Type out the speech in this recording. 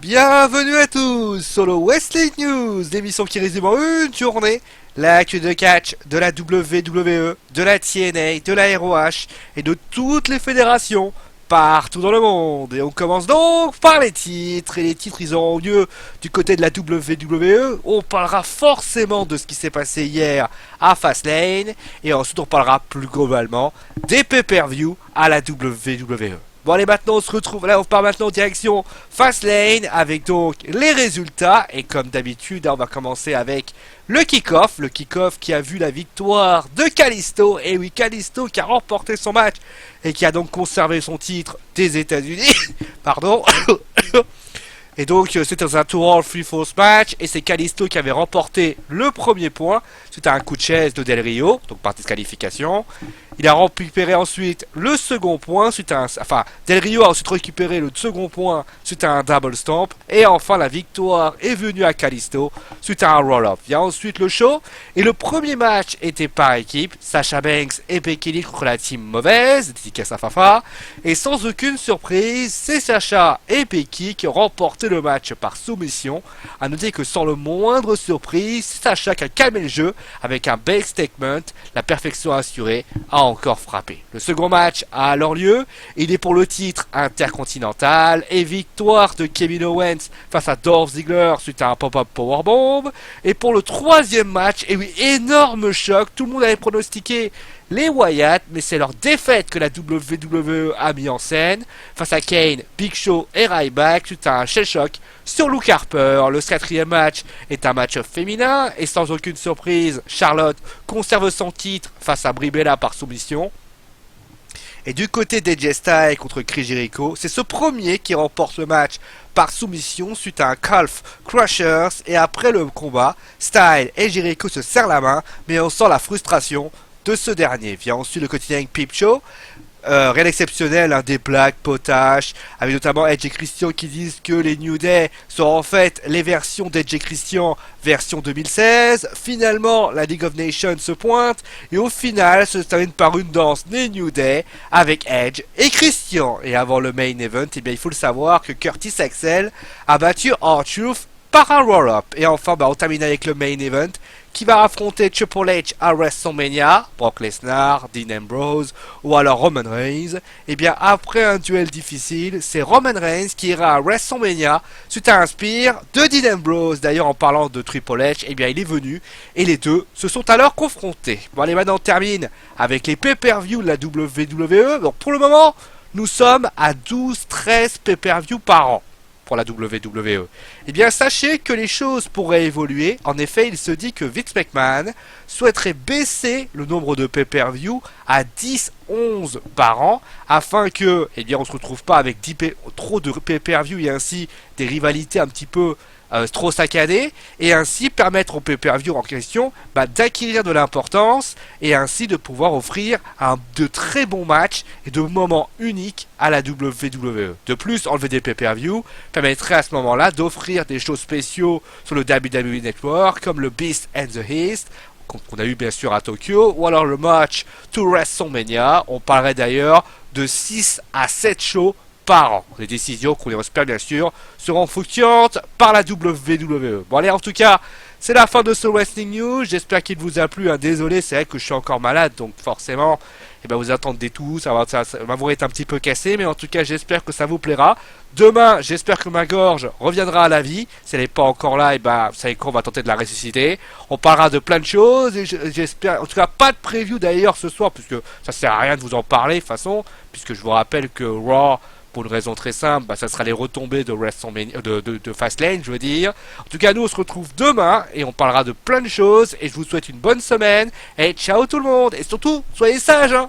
Bienvenue à tous sur le Wrestling News, l'émission qui résume en une journée l'actu de catch de la WWE, de la TNA, de la ROH et de toutes les fédérations partout dans le monde. Et on commence donc par les titres, et les titres ils auront lieu du côté de la WWE. On parlera forcément de ce qui s'est passé hier à Fastlane, et ensuite on parlera plus globalement des pay-per-view à la WWE. Bon allez, maintenant on se retrouve, là on part maintenant en direction Fastlane avec donc les résultats. Et comme d'habitude on va commencer avec le kick-off qui a vu la victoire de Kalisto. Et oui, Kalisto qui a remporté son match et qui a donc conservé son titre des États-Unis. Pardon. Et donc c'était dans un Tour All Free Force match, et c'est Kalisto qui avait remporté le premier point suite à un coup de chaise de Del Rio, donc par disqualification. Il a récupéré ensuite le second point suite à un... Enfin, Del Rio a ensuite récupéré le second point suite à un double stomp. Et enfin, la victoire est venue à Kalisto suite à un roll-up. Vient ensuite le show. Et le premier match était par équipe. Sasha Banks et Becky Lynch contre la team mauvaise, dédicace à Fafa. Et sans aucune surprise, c'est Sasha et Becky qui ont remporté le match par soumission. A noter que sans le moindre surprise, Sasha qui a calmé le jeu avec un base statement. La perfection assurée a encore frappé. Le second match a alors lieu. Il est pour le titre intercontinental et victoire de Kevin Owens face à Dolph Ziggler suite à un pop-up powerbomb. Et pour le troisième match, et oui, énorme choc, tout le monde avait pronostiqué les Wyatt, mais c'est leur défaite que la WWE a mis en scène face à Kane, Big Show et Ryback suite à un shell shock sur Luke Harper. Le quatrième match est un match féminin et sans aucune surprise, Charlotte conserve son titre face à Brie Bella par soumission. Et du côté d'AJ Styles contre Chris Jericho, c'est ce premier qui remporte le match par soumission suite à un Calf Crushers. Et après le combat, Styles et Jericho se serrent la main, mais on sent la frustration de ce dernier. Vient ensuite le quotidien Peep Show. Rien d'exceptionnel, hein, des blagues potaches, avec notamment Edge et Christian qui disent que les New Day sont en fait les versions d'Edge et Christian version 2016. Finalement, la League of Nations se pointe, et au final, se termine par une danse des New Day avec Edge et Christian. Et avant le main event, eh bien, il faut le savoir que Curtis Axel a battu R-Truth par un roll-up. Et enfin, on termine avec le main event qui va affronter Triple H à WrestleMania, Brock Lesnar, Dean Ambrose ou alors Roman Reigns. Et bien après un duel difficile, c'est Roman Reigns qui ira à WrestleMania suite à un spear de Dean Ambrose. D'ailleurs, en parlant de Triple H, et bien il est venu et les deux se sont alors confrontés. Bon allez, maintenant on termine avec les pay-per-view de la WWE. Donc pour le moment, nous sommes à 12-13 pay-per-view par an pour la WWE. Eh bien, sachez que les choses pourraient évoluer. En effet, il se dit que Vince McMahon souhaiterait baisser le nombre de pay-per-view à 10-11 par an, afin que, eh bien, on se retrouve pas avec trop de pay-per-view et ainsi des rivalités un petit peu trop saccadées, et ainsi permettre au pay-per-view en question d'acquérir de l'importance et ainsi de pouvoir offrir de très bons matchs et de moments uniques à la WWE. De plus, enlever des pay-per-view permettrait à ce moment-là d'offrir des shows spéciaux sur le WWE Network comme le Beast and the East qu'on a eu bien sûr à Tokyo, ou alors le match to WrestleMania. On parlerait d'ailleurs de 6 à 7 shows par an. Les décisions qu'on espère bien sûr seront fructueuses par la WWE. Bon allez, en tout cas, c'est la fin de ce Wrestling News. J'espère qu'il vous a plu. Désolé, c'est vrai que je suis encore malade, donc forcément, vous attendez tout. Ça va vous être un petit peu cassé, mais en tout cas, j'espère que ça vous plaira. Demain, j'espère que ma gorge reviendra à la vie. Si elle n'est pas encore là, vous savez qu'on va tenter de la ressusciter. On parlera de plein de choses, et j'espère, en tout cas, pas de preview d'ailleurs ce soir, puisque ça sert à rien de vous en parler de toute façon, puisque je vous rappelle que Raw, pour une raison très simple, ça sera les retombées de WrestleMania, de Fastlane, je veux dire. En tout cas, nous, on se retrouve demain et on parlera de plein de choses. Et je vous souhaite une bonne semaine. Et ciao tout le monde. Et surtout, soyez sages, hein.